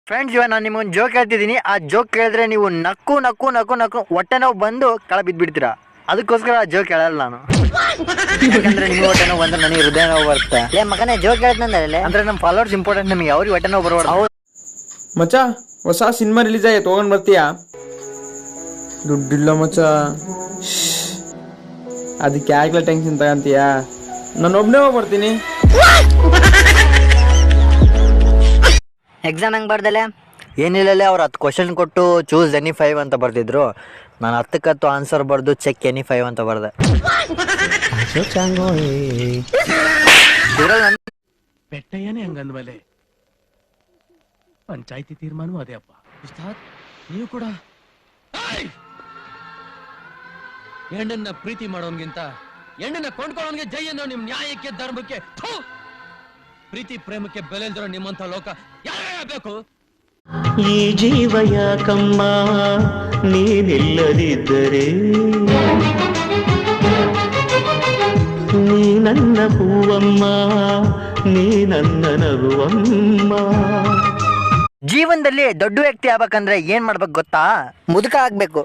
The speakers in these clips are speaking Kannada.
ಫ್ರೆಂಡ್ಸ್, ಇವಾಗ ನಾನು ನಿಮ್ಗೊಂದು ಜೋಕ್ ಹೇಳ್ತಿದ್ದೀನಿ. ಆ ಜೋಕ್ ಕೇಳಿದ್ರೆ ನೀವು ನಕ್ಕು ನಕ್ಕು ನಕ್ಕು ನಕ್ಕು ಹೊಟ್ಟೆ ನೋವು ಬಂದು ಕೆಳ ಬಿದ್ಬಿಡ್ತೀರಾ. ಅದಕ್ಕೋಸ್ಕರ ಆ ಜೋಕ್ ಹೇಳಲ್ಲ ನಾನು. ಯಾಕಂದ್ರೆ ನಿಮ್ಗೆ ಹೊಟ್ಟೆ ನೋವು ಬಂದ್ರೆ ನನಗೆ ಹೃದಯ ನೋವು ಬರುತ್ತೆ. ಮಗನೇ ಜೋಕ್ ಹೇಳ್ತಂದ್ರೆ ಅಂದ್ರೆ ನಮ್ಮ ಫಾಲೋವರ್ಸ್ ಇಂಪಾರ್ಟೆಂಟ್. ನಮಗೆ ಅವ್ರಿಗೆ ಹೊಟ್ಟೆ ನೋವು ಬರಬಾರ್ದು. ಮಚ್ಚ, ಹೊಸ ಸಿನಿಮಾ ರಿಲೀಸ್ ಆಗಿ ತಗೊಂಡ್ ಬರ್ತೀಯಾ? ದುಡ್ಡಿಲ್ಲ ಮಚ್ಚ. ಅದಕ್ಕೆ ಯಾಕೆ ಟೆನ್ಷನ್ ತಗಂತೀಯಾ? ನಾನು ಒಬ್ಬನೇ ಹೋಗ್ಬರ್ತೀನಿ. ಎಕ್ಸಾಮ್ ಹೆಂಗ್ ಬರ್ದಲೆ? ಏನಿಲ್ಲ, ಅವ್ರು 10 ಕ್ವಶನ್ ಕೊಟ್ಟು ಚೂಸ್ ಎನಿ 5 ಅಂತ ಬರ್ದಿದ್ರು. ನಾನು 10 ಆನ್ಸರ್ ಬರ್ದು ಚೆಕ್ ಎನಿ 5 ಅಂತ ಬರ್ದೆ. ಪೆಟ್ಟಯ್ಯನೇ ಹಂಗಂದ್ಮೇಲೆ ಪಂಚಾಯತಿ ತೀರ್ಮಾನವೂ ಅದೇ ಅಪ್ಪ. ಉಸ್ತಾದ್, ನೀವು ಕೂಡ ಹೆಣ್ಣನ್ನ ಪ್ರೀತಿ ಮಾಡೋನ್ಗಿಂತ ಹೆಣ್ಣನ್ನ ಕೊಂಡ್ಕೊಳ್ಳೋನ್ಗೆ ಜೈ ಅನ್ನೋ ನಿಮ್ ನ್ಯಾಯಕ್ಕೆ ಧರ್ಮಕ್ಕೆ ಪ್ರೀತಿ ಪ್ರೇಮಕ್ಕೆ ಬೆಲೆ ಇಲ್ದಿರೋ ನಿಮ್ಮಂತ ಲೋಕ ಯಾರು? ಈ ಜೀವ ಯಾಕಮ್ಮ ನೀನಿಲ್ಲದಿದ್ದರೆ, ನೀ ನನ್ನ ಹೂವಮ್ಮ, ನೀ ನನ್ನ ನಗುವಮ್ಮ. ಜೀವನದಲ್ಲಿ ದೊಡ್ಡ ವ್ಯಕ್ತಿ ಆಗ್ಬೇಕಂದ್ರೆ ಏನ್ ಮಾಡ್ಬೇಕು ಗೊತ್ತಾ? ಮುದುಕ ಆಗ್ಬೇಕು.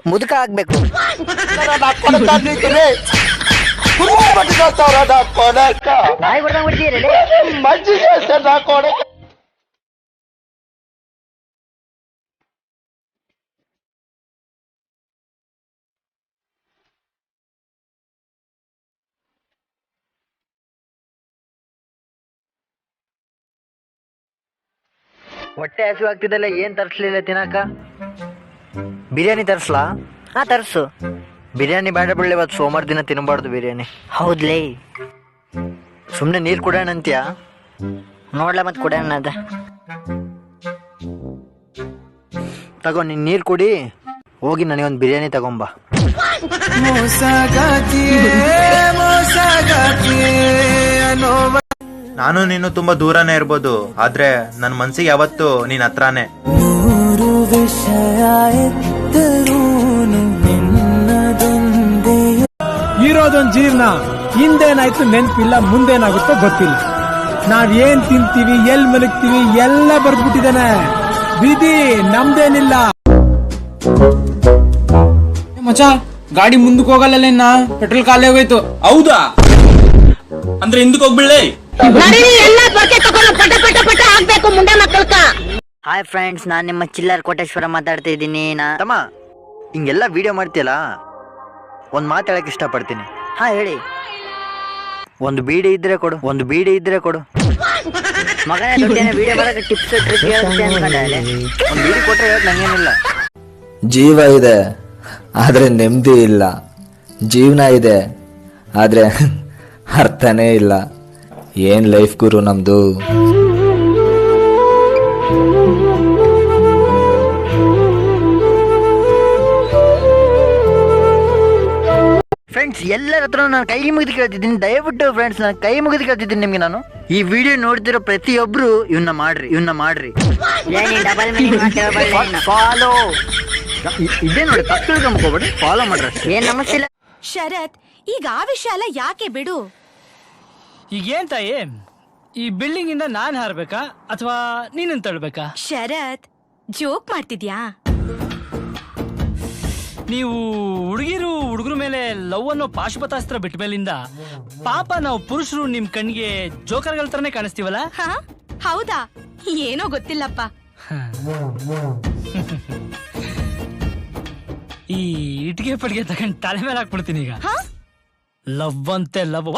ಹೊಟ್ಟೆ ಹಸಿವು ಆಗ್ತಿದ್ದಲ್ಲ, ಏನ್ ತರಿಸ್ಲಿಲ್ಲ ತಿನ್ನಕ? ಬಿರಿಯಾನಿ ತರಿಸ್ಲಾ? ಹಾ, ತರ್ಸು. ಬಿರಿಯಾನಿ ಬೇಡ ಬಿಡ್ಲಿ, ಇವತ್ತು ಸೋಮವಾರ ದಿನ ತಿನ್ನಬಾರ್ದು ಬಿರಿಯಾನಿ. ಹೌದ್ಲೇ? ಸುಮ್ನೆ ನೀರ್ ಕುಡಿಯೋಣ ಅಂತೀಯಾ? ನೋಡ್ಲ ಮತ್ ಕುಡಿಯೋಣ ಅದ. ತಗೋ, ನೀನ್ ನೀರ್ ಕುಡಿ, ಹೋಗಿ ನನಗೊಂದು ಬಿರಿಯಾನಿ ತಗೊಂಬ. ನಾನು ನೀನು ತುಂಬಾ ದೂರನೇ ಇರ್ಬೋದು, ಆದ್ರೆ ನನ್ ಮನ್ಸಿಗೆ ಯಾವತ್ತು ನೀನ್ ಹತ್ರನೇ. ಇರೋದೊಂದ್ ಜೀವನ, ಹಿಂದೇನಾಯ್ತು ನೆನ್ಪಿಲ್ಲ, ಮುಂದೇನಾಗುತ್ತೋ ಗೊತ್ತಿಲ್ಲ. ನಾವ್ ಏನ್ ತಿಂತೀವಿ, ಎಲ್ ಮಲಗ್ತೀವಿ ಎಲ್ಲ ಬರ್ದ್ಬಿಟ್ಟಿದಾನೆ. ವಿಧಿ ನಮ್ದೇನಿಲ್ಲ. ಮಚ್ಚ, ಗಾಡಿ ಮುಂದಕ್ಕೆ ಹೋಗಲ್ಲ, ಪೆಟ್ರೋಲ್ ಖಾಲಿ ಹೋಗೋಯ್ತು. ಹೌದಾ? ಅಂದ್ರೆ ಹಿಂದಕ್ಕೆ ಹೋಗ್ಬಿಡ್ಲಿ. ಹಾಯ್ ಫ್ರೆಂಡ್ಸ್, ನಾನ್ ನಿಮ್ಮ ಚಿಲ್ಲರ್ ಕೋಟೇಶ್ವರ ಮಾತಾಡ್ತಾ ಇದ್ದೀನಿ. ತಮ್ಮ, ಹಿಂಗೆಲ್ಲ ವಿಡಿಯೋ ಮಾಡ್ತೀಯಲ್ಲ, ಒಂದ್ ಮಾತು ಹೇಳಕ್ ಇಷ್ಟಪಡ್ತೀನಿ. ಹಾ, ಹೇಳಿ. ಒಂದು ಬೀಡಿ ಇದ್ರೆ ಕೊಡು. ಮಗನೇ ದೊಡ್ಡೇನೆ ವಿಡಿಯೋ ಮಾಡಕ್ಕೆ ಟಿಪ್ಸ್ ಟ್ರಿಕ್ ಹೇಳ್ತೀನಿ ಅನ್ಕೊಂಡೆ. ಒಂದು ಬೀಡಿ ಕೊಟ್ರೆ ಹೇಳಕ್ ನಂಗೇನಿಲ್ಲ. ಜೀವ ಇದೆ ಆದ್ರೆ ನೆಮ್ಮದಿ ಇಲ್ಲ, ಜೀವನ ಇದೆ ಆದ್ರೆ ಅರ್ಥನೇ ಇಲ್ಲ. ಏನ್ ಲೈಫ್ ಗುರು ನಮ್ದು. ಫ್ರೆಂಡ್ಸ್, ಎಲ್ಲರ ಹತ್ರ ನಾನು ಕೈ ಮುಗಿದು ಕೇಳ್ತಿದ್ದೀನಿ, ದಯವಿಟ್ಟು ಫ್ರೆಂಡ್ಸ್ ನಾನು ಕೈ ಮುಗಿದು ಕೇಳ್ತಿದ್ದೀನಿ ನಿಮ್ಗೆ. ನಾನು ಈ ವಿಡಿಯೋ ನೋಡ್ತಿರೋ ಪ್ರತಿಯೊಬ್ರು ಇವನ್ನ ಮಾಡ್ರಿ. ಫಾಲೋ ಇದೇ ನೋಡಿ, ತಪ್ಪು ತಿಳ್ಕೊಂಡ್ಬಿಡಿ, ಫಾಲೋ ಮಾಡ್ರಿ. ಏನ್ ನಮಸ್ತಿಲ್ಲ ಶರತ್, ಈಗ ಆ ವಿಷಯ ಎಲ್ಲ ಯಾಕೆ ಬಿಡು. ಈಗೇನ್ ತಾಯಿ, ಈ ಬಿಲ್ಡಿಂಗ್ ಇಂದ ನಾನ್ ಹಾರ್ಬೇಕಾ ಅಥವಾ ನೀನನ್ ತಳ್ಬೇಕಾ? ಶರತ್, ಜೋಕ್ ಮಾಡ್ತಿದ್ಯಾ? ನೀವು ಹುಡುಗರ ಮೇಲೆ ಲವ್ ಅನ್ನೋ ಪಾಶುಪತಾಸ್ತ್ರ ಬಿಟ್ಟ ಮೇಲಿಂದ ಪಾಪ ನಾವು ಪುರುಷರು ನಿಮ್ ಕಣ್ಣಿಗೆ ಜೋಕರ್ಗಳ ತರನೇ ಕಾಣಿಸ್ತೀವಲ್ಲ? ಹಾ, ಹೌದಾ? ಏನೋ ಗೊತ್ತಿಲ್ಲಪ್ಪ. ಈ ಇಟ್ಗೆ ಪಟ್ಗೆ ತಗೊಂಡ್ ತಲೆ ಮೇಲೆ ಹಾಕ್ಬಿಡ್ತೀನಿ ಈಗ. ಲವ್ ಅಂತೆ ಲವ್.